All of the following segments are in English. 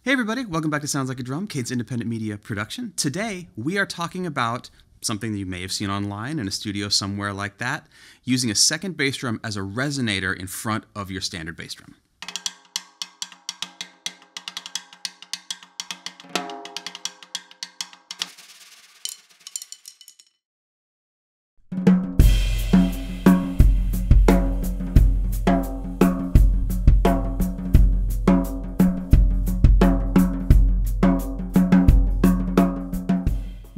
Hey everybody, welcome back to Sounds Like a Drum, Kate's independent media production. Today, we are talking about something that you may have seen online in a studio somewhere like that, using a second bass drum as a resonator in front of your standard bass drum.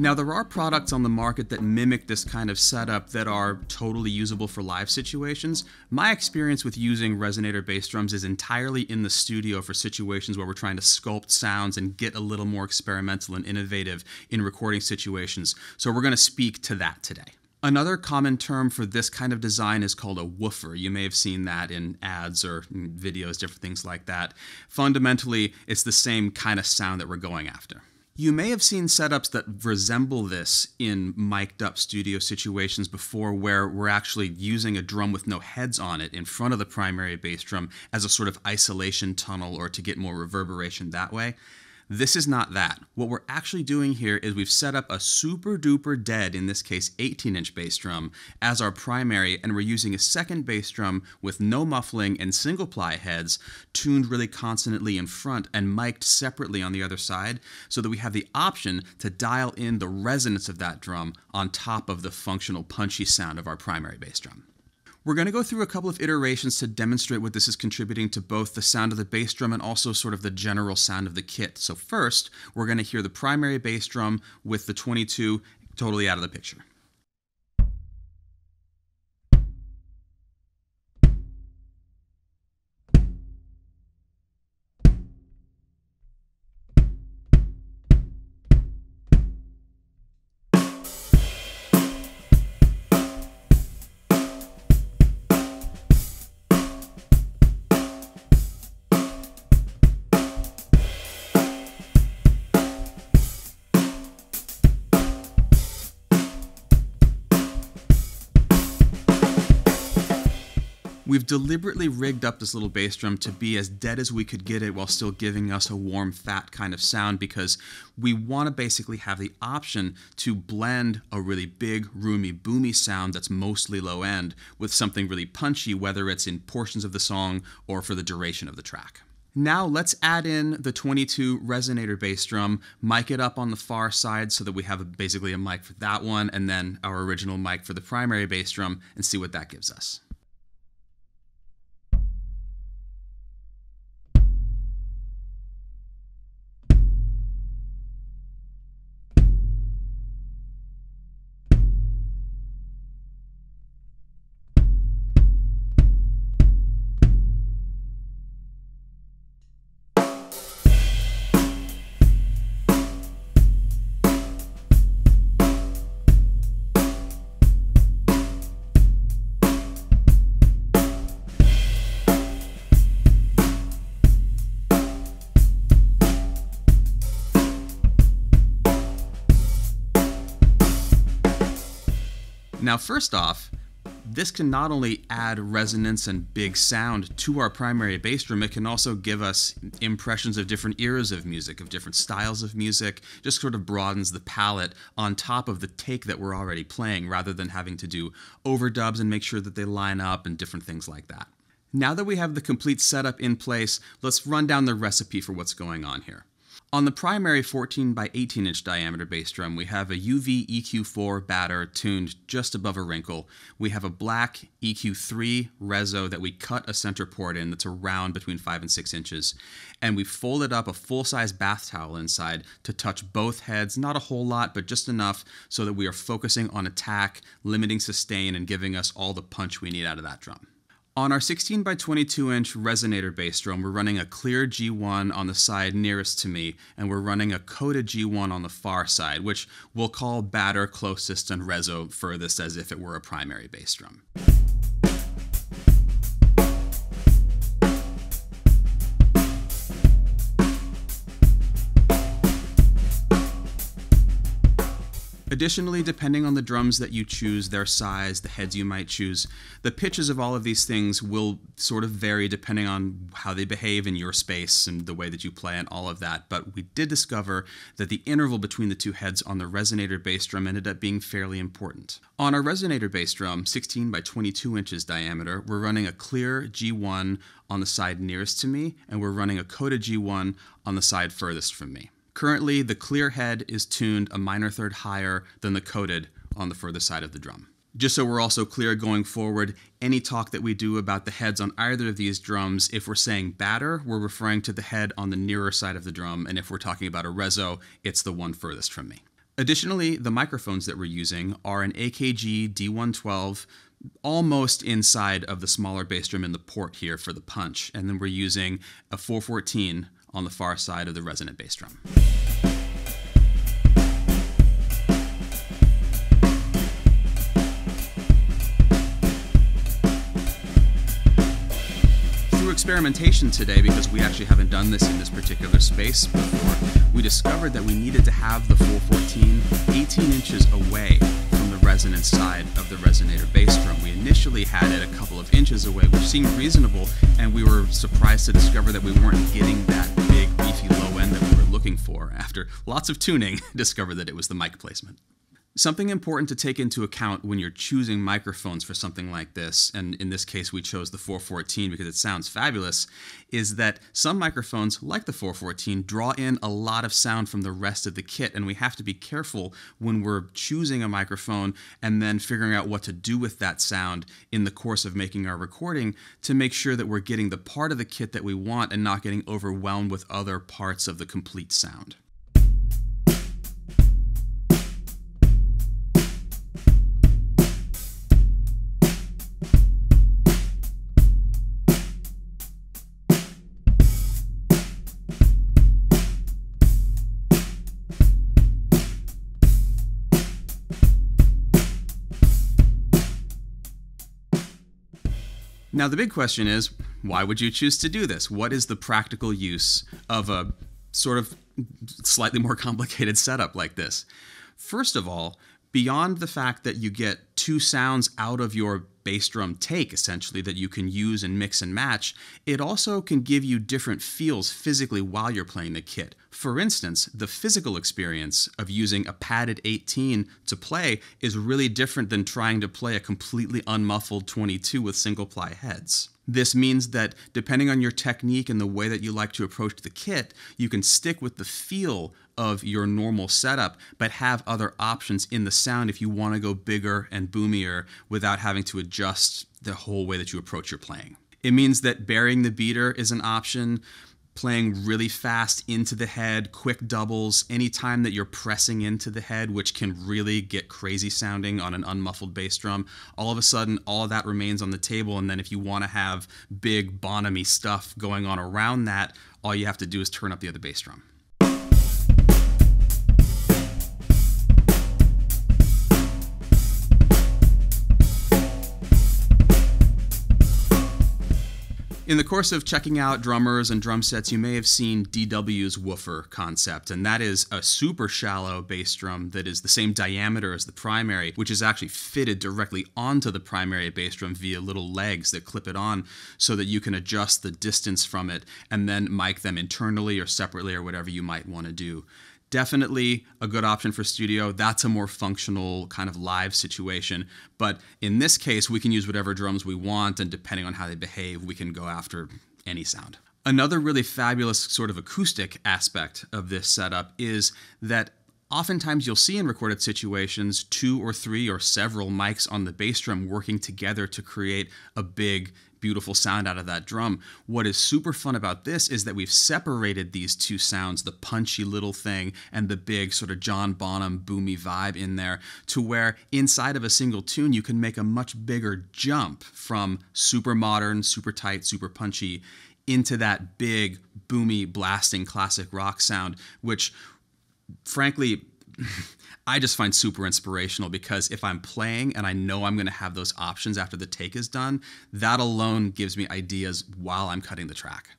Now, there are products on the market that mimic this kind of setup that are totally usable for live situations. My experience with using resonator bass drums is entirely in the studio for situations where we're trying to sculpt sounds and get a little more experimental and innovative in recording situations. So we're going to speak to that today. Another common term for this kind of design is called a woofer. You may have seen that in ads or videos, different things like that. Fundamentally, it's the same kind of sound that we're going after. You may have seen setups that resemble this in mic'd up studio situations before, where we're actually using a drum with no heads on it in front of the primary bass drum as a sort of isolation tunnel or to get more reverberation that way. This is not that. What we're actually doing here is we've set up a super duper dead, in this case 18-inch bass drum, as our primary, and we're using a second bass drum with no muffling and single ply heads, tuned really consonantly in front and mic'd separately on the other side, so that we have the option to dial in the resonance of that drum on top of the functional punchy sound of our primary bass drum. We're going to go through a couple of iterations to demonstrate what this is contributing to both the sound of the bass drum and also sort of the general sound of the kit. So first, we're going to hear the primary bass drum with the 22 totally out of the picture. We've deliberately rigged up this little bass drum to be as dead as we could get it while still giving us a warm, fat kind of sound, because we want to basically have the option to blend a really big, roomy, boomy sound that's mostly low end with something really punchy, whether it's in portions of the song or for the duration of the track. Now let's add in the 22 resonator bass drum, mic it up on the far side so that we have basically a mic for that one, and then our original mic for the primary bass drum, and see what that gives us. Now, first off, this can not only add resonance and big sound to our primary bass drum, it can also give us impressions of different eras of music, of different styles of music, just sort of broadens the palette on top of the take that we're already playing, rather than having to do overdubs and make sure that they line up and different things like that. Now that we have the complete setup in place, let's run down the recipe for what's going on here. On the primary 14 by 18-inch diameter bass drum, we have a UV EQ4 batter tuned just above a wrinkle. We have a black EQ3 reso that we cut a center port in that's around between 5 and 6 inches. And we folded up a full-size bath towel inside to touch both heads, not a whole lot, but just enough so that we are focusing on attack, limiting sustain, and giving us all the punch we need out of that drum. On our 16 by 22 inch resonator bass drum, we're running a clear G1 on the side nearest to me, and we're running a coated G1 on the far side, which we'll call batter closest and reso furthest, as if it were a primary bass drum. Additionally, depending on the drums that you choose, their size, the heads you might choose, the pitches of all of these things will sort of vary depending on how they behave in your space and the way that you play and all of that. But we did discover that the interval between the two heads on the Resonator bass drum ended up being fairly important. On our Resonator bass drum, 16 by 22 inches diameter, we're running a clear G1 on the side nearest to me, and we're running a coated G1 on the side furthest from me. Currently, the clear head is tuned a minor third higher than the coated on the further side of the drum. Just so we're also clear going forward, any talk that we do about the heads on either of these drums, if we're saying batter, we're referring to the head on the nearer side of the drum, and if we're talking about a reso, it's the one furthest from me. Additionally, the microphones that we're using are an AKG D112, almost inside of the smaller bass drum in the port here for the punch, and then we're using a 414 on the far side of the resonant bass drum. Through experimentation today, because we actually haven't done this in this particular space before, we discovered that we needed to have the 414 18 inches away from the resonant side of the Resonator bass drum. We initially had it a couple of inches away, which seemed reasonable, and we were surprised to discover that we weren't getting that big, beefy low end that we were looking for. After lots of tuning, discovered that it was the mic placement. Something important to take into account when you're choosing microphones for something like this, and in this case we chose the 414 because it sounds fabulous, is that some microphones, like the 414, draw in a lot of sound from the rest of the kit, and we have to be careful when we're choosing a microphone and then figuring out what to do with that sound in the course of making our recording to make sure that we're getting the part of the kit that we want and not getting overwhelmed with other parts of the complete sound. Now the big question is, why would you choose to do this? What is the practical use of a sort of slightly more complicated setup like this? First of all, beyond the fact that you get two sounds out of your bass drum take, essentially, that you can use and mix and match, it also can give you different feels physically while you're playing the kit. For instance, the physical experience of using a padded 18 to play is really different than trying to play a completely unmuffled 22 with single ply heads. This means that depending on your technique and the way that you like to approach the kit, you can stick with the feel of your normal setup, but have other options in the sound if you want to go bigger and boomier without having to adjust the whole way that you approach your playing. It means that burying the beater is an option, playing really fast into the head, quick doubles, anytime that you're pressing into the head, which can really get crazy sounding on an unmuffled bass drum. All of a sudden, all of that remains on the table, and then if you want to have big Bonham-y stuff going on around that, all you have to do is turn up the other bass drum. In the course of checking out drummers and drum sets, you may have seen DW's Woofer concept, and that is a super shallow bass drum that is the same diameter as the primary, which is actually fitted directly onto the primary bass drum via little legs that clip it on so that you can adjust the distance from it and then mic them internally or separately or whatever you might want to do. Definitely a good option for studio. That's a more functional kind of live situation. But in this case, we can use whatever drums we want, and depending on how they behave, we can go after any sound. Another really fabulous sort of acoustic aspect of this setup is that oftentimes you'll see in recorded situations 2 or 3 or several mics on the bass drum working together to create a big, beautiful sound out of that drum. What is super fun about this is that we've separated these two sounds, the punchy little thing and the big sort of John Bonham boomy vibe in there, to where inside of a single tune you can make a much bigger jump from super modern, super tight, super punchy into that big, boomy, blasting classic rock sound, which frankly I just find super inspirational, because if I'm playing and I know I'm going to have those options after the take is done, that alone gives me ideas while I'm cutting the track.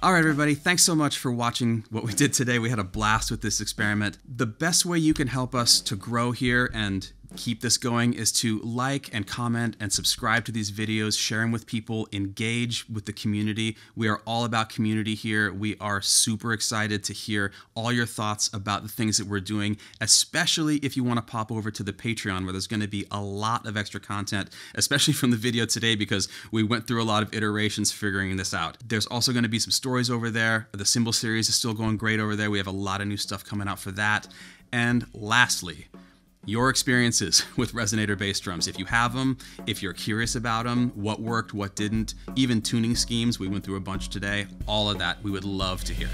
All right, everybody, thanks so much for watching what we did today. We had a blast with this experiment. The best way you can help us to grow here and keep this going is to like and comment and subscribe to these videos, share them with people, engage with the community. We are all about community here. We are super excited to hear all your thoughts about the things that we're doing, especially if you want to pop over to the Patreon, where there's going to be a lot of extra content, especially from the video today, because we went through a lot of iterations figuring this out. There's also going to be some stories over there. The cymbal series is still going great over there. We have a lot of new stuff coming out for that. And lastly, your experiences with Resonator bass drums. If you have them, if you're curious about them, what worked, what didn't, even tuning schemes, we went through a bunch today, all of that we would love to hear.